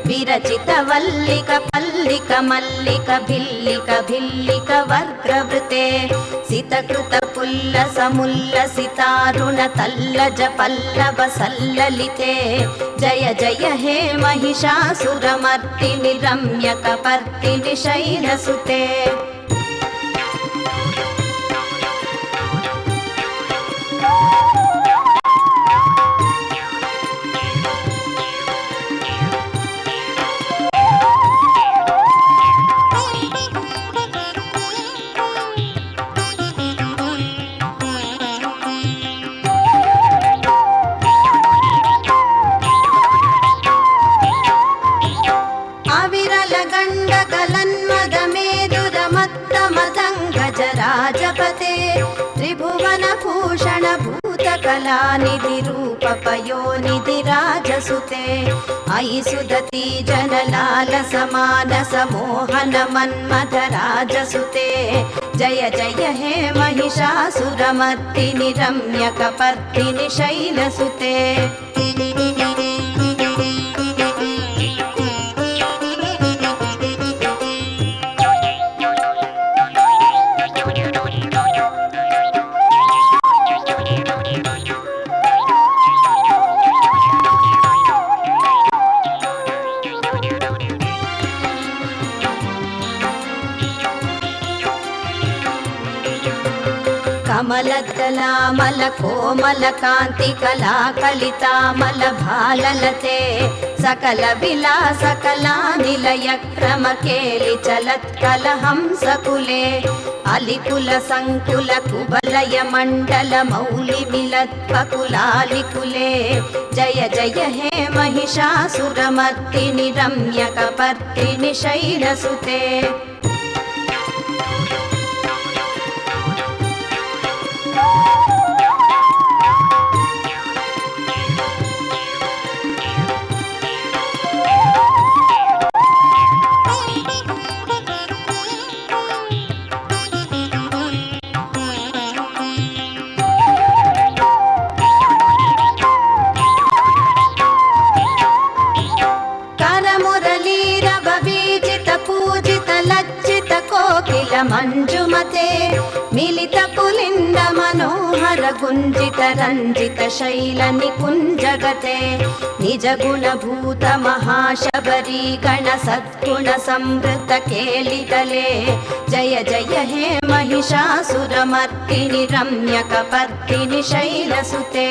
విరచిత వల్లిక పల్లిక మల్లిక భిల్లిక భిల్లిక వర్గ్రవృతే సితకృత పుల్ల సముల్ల సితారుణ తల్లజ పల్లవ సల్లలితే జయ జయ హే మహిషాసురమర్దిని రమ్యకపర్దిని శైలసుతే కళానిధి రూప పయోనిధి రాజసుతే అయి సుదతి జనలాల సమాన సమోహన మన్మథ రాజసుతే జయ జయ హే మహిషాసురమర్దిని రమ్యకపర్దిని శైలసుతే కమలదలామల కోమల కాంతి కళా కలితామల భాలలతే సకల విలాస కళా నిలయ క్రమ కేలి చలత్కల హంసకులే అలికుల సంకుల కుబలయ మండల మౌలి మిలత్పకులాలికులే జయ జయ హే మహిషాసురమర్దిని రమ్యకపర్దిని శైలసుతే మంజుమతే మిలిత పులింద మనోహర గుంజిత రంజిత శైల నికుంజగతే నిజ గుణ భూత మహాశబరీ గణ సద్గుణ సంవృత కేలితలే జయ జయ హే మహిషాసురమర్దిని రమ్యకపర్దిని శైలసుతే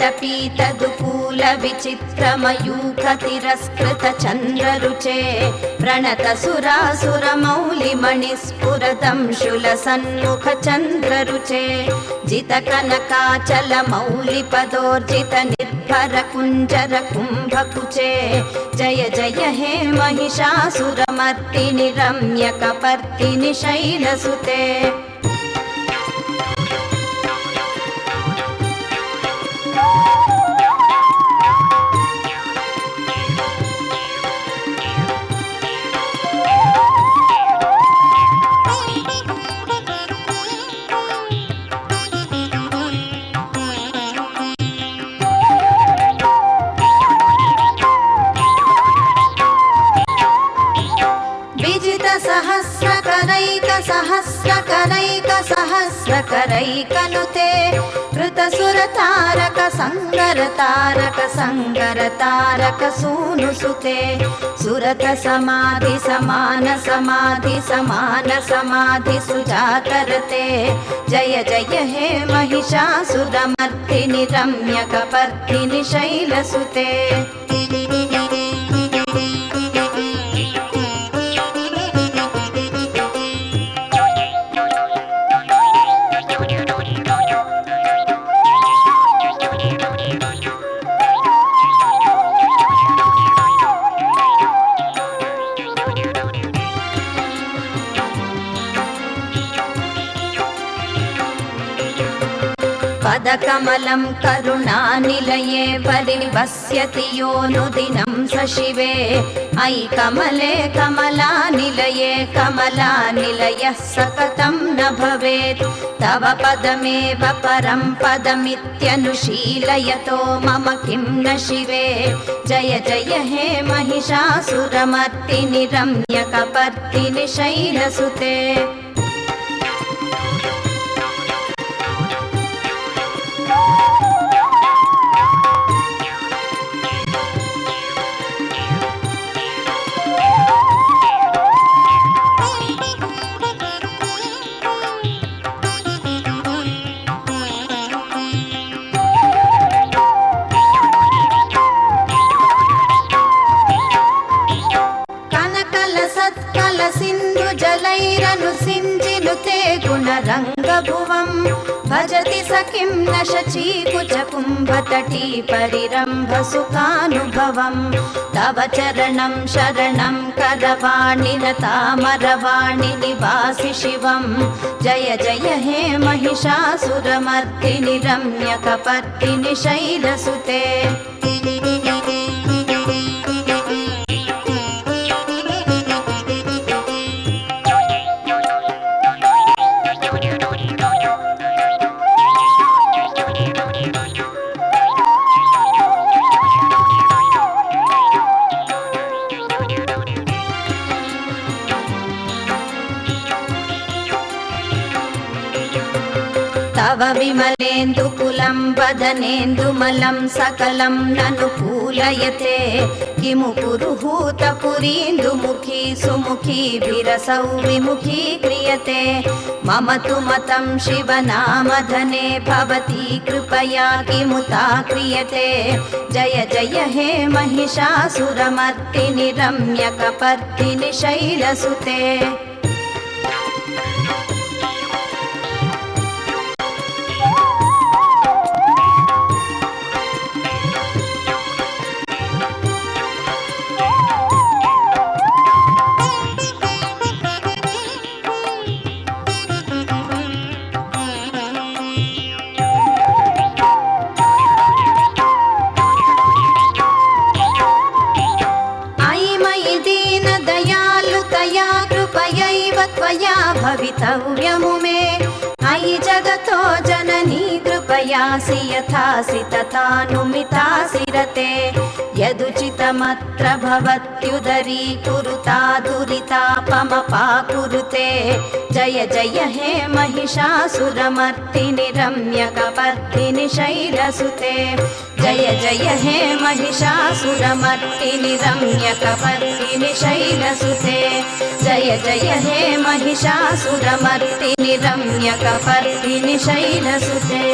కటితటపీతదుకూల విచిత్రమయూఖ తిరస్కృత చంద్రరుచే ప్రణత సురాసుర మౌలి మణిస్ఫురదంశుల సన్ముఖ చంద్రరుచే జిత కనకాచల మౌలి పదోర్జిత నిర్భర కుంజర కుంభకుచే జయ జయ హే మహిషాసురమర్దిని రమ్యకపర్దిని శైలసుతే सहस्रकरैकनुते कृतसुर तारक संगर तारक सूनुसुते सुरत समाधि समान समाधि समान समाधि सुजातरते जय जय हे महिषासुरमर्दिनि रम्यकपर्दिनि शैलसुते पदकमलं करुणानिलये परिवस्यति योऽनुदिनं स शिवे अयि कमले कमलानिलये कमलानिलयः स कथं न भवेत् तव पदमेव परं पदमित्यनुशीलयतो मम किं न शिवे जय जय हे महिषासुरमर्दिनि रम्यकपर्दिनि शैलसुते सिंजिनुते गुणरङ्गभुवं भजति सखिं न शचीकुचकुम्भतटी परिरम्भसुखानुभवं तव चरणं शरणं करवाणि न तामरवाणि निवासि शिवं जय जय हे महिषासुरमर्दिनि रम्यकपर्दिनि शैलसुते तव विमलेन्दुकुलं वदनेन्दुमलं सकलं ननुकूलयते किमु पुरुहूतपुरीन्दुमुखी सुमुखीभिरसौ विमुखी क्रियते मम तु मतं शिवनामधने भवती कृपया किमुता क्रियते जय जय हे महिषासुरमर्दिनि रम्यकपर्दिनि शैलसुते त्वया भवितव्यमु मे अयि जगतो जननी कृपयासि यथासि तथानुमितासि रते यदुचितमत्र भवत्युदरी कुरुता दुरितापमपाकुरुते जय जय हे महिषासुरमर्दिनि रम्यकपर्दिनि शैलसुते जय जय हे महिषासुरमर्दिनि रम्यकपर्दिनि शैलसुते जय जय हे महिषासुरमर्दिनि रम्यकपर्दिनि शैलसुते।